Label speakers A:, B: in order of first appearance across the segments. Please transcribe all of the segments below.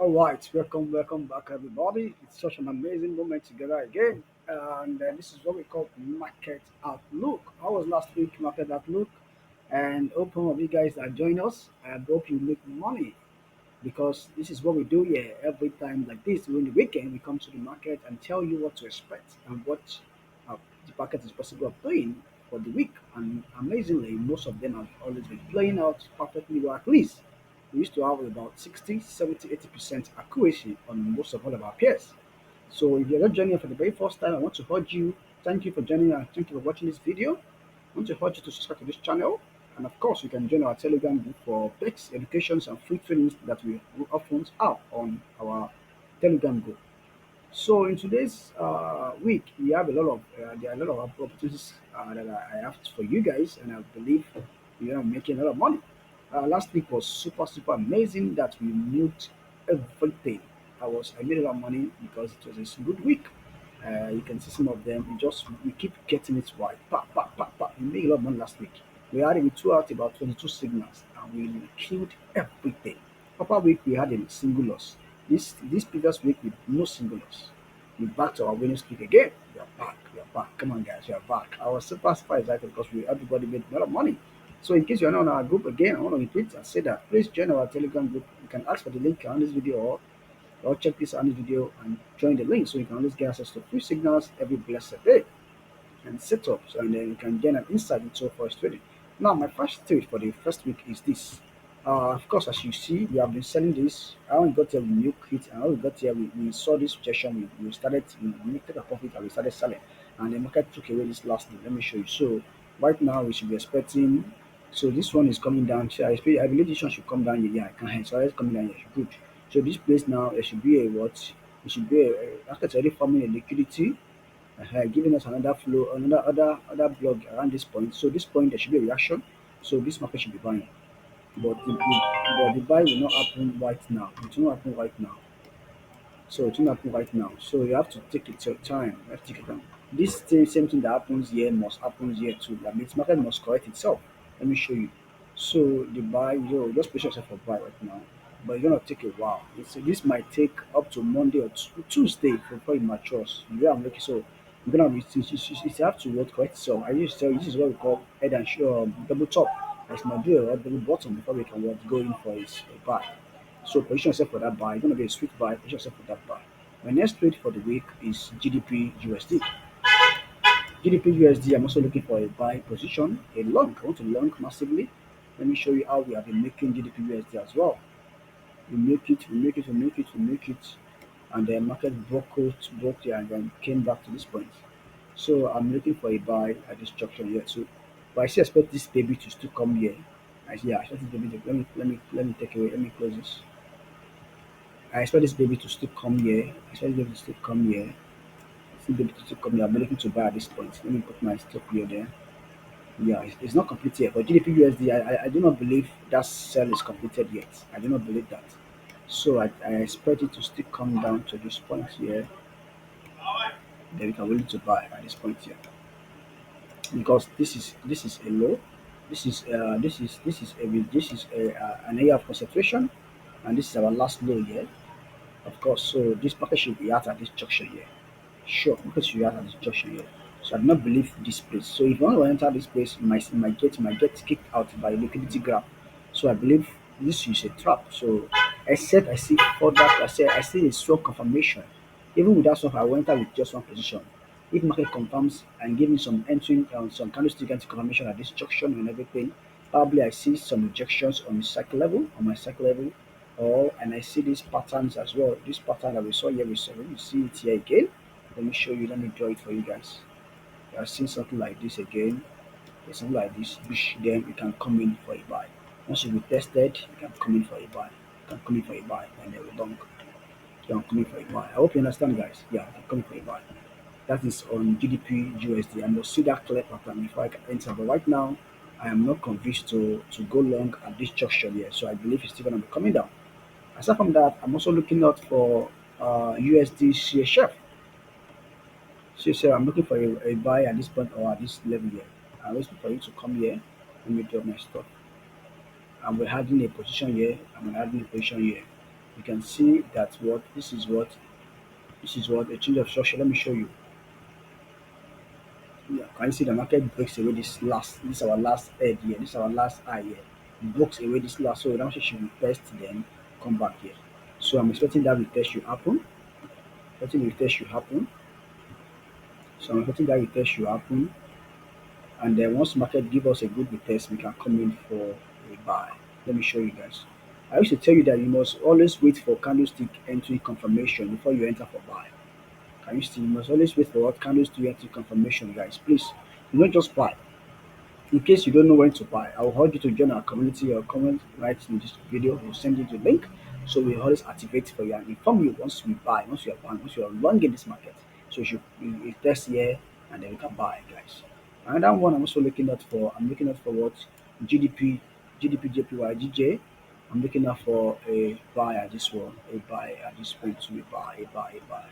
A: All right, welcome back, everybody. It's such an amazing moment together again, and this is what we call market outlook. How was last week market outlook? And hope some of you guys that join us. I hope you make money because this is what we do here every time like this during the weekend. We come to the market and tell you what to expect and what uh, the market is possible of doing for the week. And amazingly, most of them have always been playing out perfectly well. At least we used to have about 60, 70, 80% accuracy on most of all of our peers. So if you're not joining us for the very first time, I want to urge you, thank you for joining and thank you for watching this video. I want to urge you to subscribe to this channel. And of course, you can join our Telegram group for books, educations, and free trainings that we often have on our Telegram group. So in today's week, we have a lot of there are a lot of opportunities that I have for you guys, and I believe we are making a lot of money. Last week was super amazing that we milked everything. I made a lot of money because it was a good week. You can see some of them. We keep getting it right. We made a lot of money last week. We threw out about 22 signals and we killed everything. Upper week we had a single loss. This previous week with no single loss. We back to our winning streak again. We are back. We are back. Come on, guys. We are back. I was super excited because everybody made a lot of money. So in case you're not on our group again, I want to repeat and say that please join our Telegram group. You can ask for the link on this video or check this on this video and join the link so you can always get access to free signals every blessed day and setups, and then you can gain an insight into forex trading. Now, my first tip for the first week is this. Of course, as you see, we have been selling this. I only got here with new kit, and how we got here, we saw this suggestion. We took a profit and we started selling, and the market took away this last day. Let me show you. So, right now, we should be expecting. So, this one is coming down. So, I believe this one should come down here. Yeah, I can. So, it's coming down here. Good. So, this place now, there should be a what? It should be after it's already forming a liquidity, giving us another flow, other block around this point. So this point there should be a reaction. So this market should be buying, but the buy will not happen right now. It will not happen right now. So it will not happen right now. So you have to take it your time. You have to take it time. This same thing that happens here must happen here too. That means market must correct itself. Let me show you. So the buy, just place yourself for buy right now. But it's gonna take a while. This might take up to Monday or Tuesday before it matures. Yeah, I'm looking so you're gonna be it have to what correct itself. I used to tell you this is what we call head and double top. It's not do a double bottom before we can what go in for is a buy. So position yourself for that buy. It's gonna be a sweet buy. Position yourself for that buy. My next trade for the week is GDP USD. GDP USD. I'm also looking for a buy position, a long. I want to long massively. Let me show you how we have been making GDP USD as well. We make it, and the market broke there and then came back to this point. So I'm looking for a buy at this structure here too. But I still expect this baby to still come here. I expect this baby to let me take away, let me close this. I expect this baby to still come here. I expect this baby to still come here. Still baby to still come here. I'm looking to buy at this point. Let me put my stop here there. Yeah, it's not complete yet. But GDP USD, I do not believe that sell is completed yet. I do not believe that. So I expect it to still come down to this point here. Then we can willing to buy at this point here because this is a low. This is an area of concentration, and this is our last low here. Of course, so this market should be out at this junction here. Sure, market should be out at this junction here. So I do not believe this place. So if you want to enter this place, you might get kicked out by liquidity grab. So I believe this is a trap. So except I see further, I see a strong confirmation. Even without stuff, I will enter with just one position. If market confirms and give me some entering some candlestick anti confirmation at this junction and everything, probably I see some rejections on the cycle level, on my cycle level, or and I see these patterns as well. This pattern that we saw here, we see it here again. Let me show you. Let me draw it for you guys. You are seeing something like this again. There's something like this, which then you can come in for a buy. Once you be tested, you can come in for a buy. You can come in for a buy, and then we don't. You can come in for a buy. I hope you understand, guys. Yeah, you can come in for a buy. That is on GDP USD. I must see that clear pattern before I can enter. But right now, I am not convinced to go long at this junction here. So I believe it's still going to be coming down. Aside from that, I'm also looking out for USD CHF. I'm looking for a buy at this point or at this level here. I'm waiting for you to come here. Let me drop my stuff. And we're having a position here. And we're having a position here. You can see that what this is what a change of structure. Let me show you. Yeah, can you see the market breaks away this is our last head here, this is our last eye here. Breaks away this last, so now she should retest then come back here. So I'm expecting that retest should happen. Expecting the retest should happen. So I'm expecting that retest should happen. And then once market give us a good retest, we can come in for a buy. Let me show you guys. I used to tell you that you must always wait for candlestick entry confirmation before you enter for buy. Can you see? You must always wait for what candlestick entry confirmation, guys. Please, you don't just buy. In case you don't know when to buy, I will urge you to join our community or comment right in this video. We'll send you the link. So we always activate for you and inform you once we buy, once you are buying, once you are long in this market. So you test here and then you can buy, guys. Another one I'm also looking out for, I'm looking out for what GDP, GDPJPY, GJ. I'm looking out for a buy at this one, a buy at this point to a buy, a buy, a buy.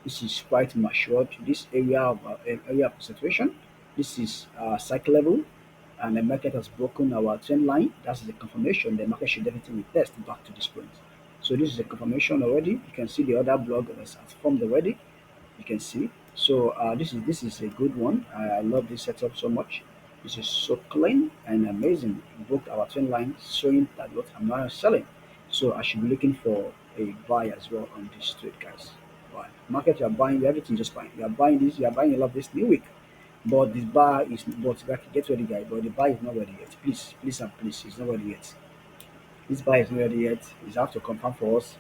A: This is quite matured. This area of concentration. This is cycle level, and the market has broken our trend line. That's the confirmation. The market should definitely test back to this point. So this is a confirmation already. You can see the other block that has formed already. You can see. So this is a good one. I love this setup so much. This is so clean and amazing. We broke our trend line, showing that what I'm not selling. So I should be looking for a buy as well on this trade, guys. Buy. Market, you are buying everything, just buying. You are buying this. You are buying a lot this new week. But this bar is, but get ready, guys. But the bar is not ready yet. Please, please, and please, it's not ready yet. This bar is not ready yet. It's have to confirm for us.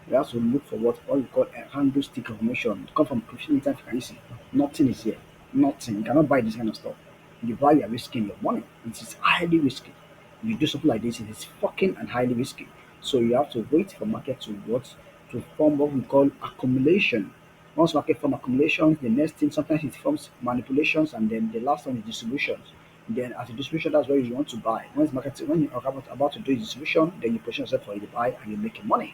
A: We have to look for what all we call a handle stick confirmation. Come from Christian time, can you see? Nothing is here. Nothing. You cannot buy this kind of stuff. You buy, you are risking your money. It is highly risky. If you do something like this, it is fucking and highly risky. So you have to wait for market to what to form what we call accumulation. Once market form accumulations, the next thing sometimes it forms manipulations, and then the last one is distributions. Then at the distribution, that's where you want to buy. When you're about to do distribution, then you position yourself for the buy and you're making money.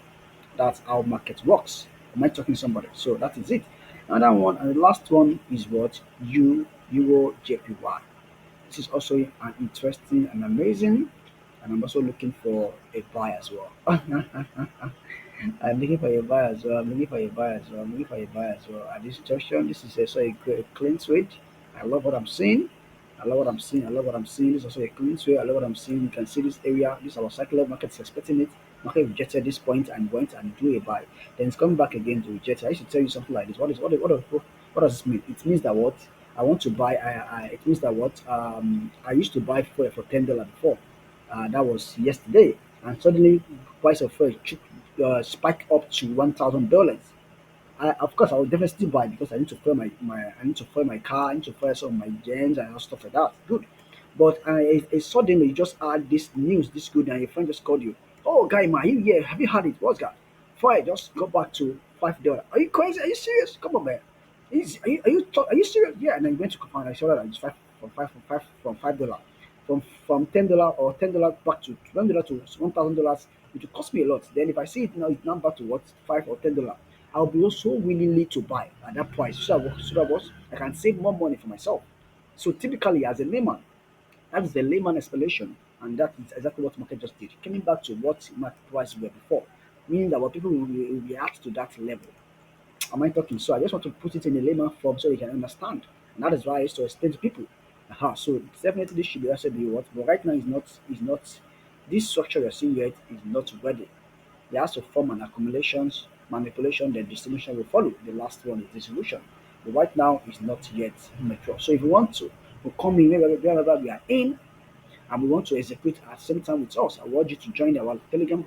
A: That's how market works. Am I talking to somebody? So that is it. Another one and the last one is what EURJPY. This is also an interesting and amazing, and I'm also looking for a buy as well. I'm looking for a buy as well. I'm looking for a buy as well. I'm looking for a buy as well. At this junction, this is also a great clean trade. I love what I'm seeing. I love what I'm seeing. I love what I'm seeing. This is also a clean trade. I love what I'm seeing. You can see this area. This is our cycle market is expecting it. Market rejected this point and went and do a buy. Then it's coming back again to reject. I used to tell you something like this. What does this mean? It means that what I want to buy. It means that what I used to buy for $10 before. That was yesterday, and suddenly price of fuel spiked up to $1,000. Of course, I will definitely still buy because I need to fuel I need to fuel my car, I need to fuel some of my gens and all stuff like that. Good, but suddenly you just add this news, this good, and your friend just called you. Oh, guy, man, you yeah? Have you heard it? What's that? Fire just go back to $5. Are you crazy? Are you serious? Come on, man. Are you serious? Yeah, and then you went to confirm. I saw that it's $5 from $10 or $10 back to $1 to $1,000. It will cost me a lot. Then if I see it now, it's now back to what $5 or $10. I'll be also willingly to buy at that price. So that I can save more money for myself. So typically, as a layman, that is the layman explanation, and that is exactly what market just did. Coming back to what market price were before, meaning that what people will react to that level. Am I talking? So I just want to put it in a layman form so you can understand. And that is why I used to explain to people. So definitely this should be also be what, but right now is not this structure you're seeing yet is not ready. It has to form an accumulations, manipulation, then distribution will follow. The last one is distribution. But right now it's not yet mature. So if you want to, we come in wherever we are in and we want to execute at the same time with us, I want you to join our Telegram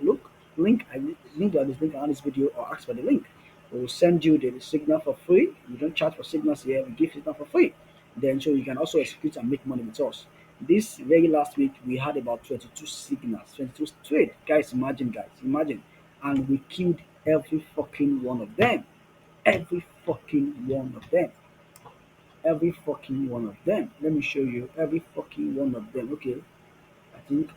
A: link. I link on this link on this video or ask for the link. We will send you the signal for free. We don't charge for signals here. We give signal for free. Then so you can also execute and make money with us. This very last week we had about 22 signals, 22 trade. Guys, imagine. And we killed every fucking one of them. Every fucking one of them. Every fucking one of them. Let me show you every fucking one of them. Okay. I think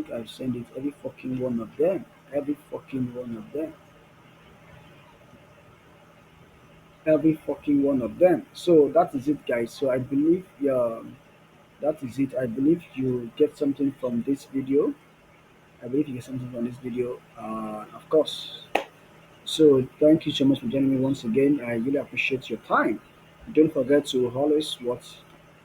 A: I've sent it every fucking one of them. Every fucking one of them. Every fucking one of them. So that is it, guys. So I believe that is it. I believe you get something from this video. I believe you get something from this video. Of course. So thank you so much for joining me once again. I really appreciate your time. Don't forget to always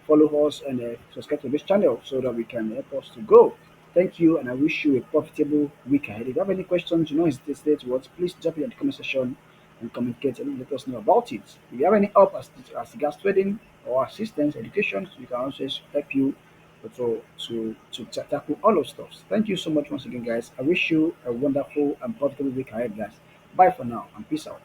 A: follow us and subscribe to this channel so that we can help us to grow. Thank you, and I wish you a profitable week ahead. If you have any questions, you know, hesitate to what, please drop it in the comment section and communicate and let us know about it. If you have any help as regards trading or assistance, education, we can also help you to tackle all those stuff. Thank you so much once again, guys. I wish you a wonderful and profitable week ahead, guys. Bye for now and peace out.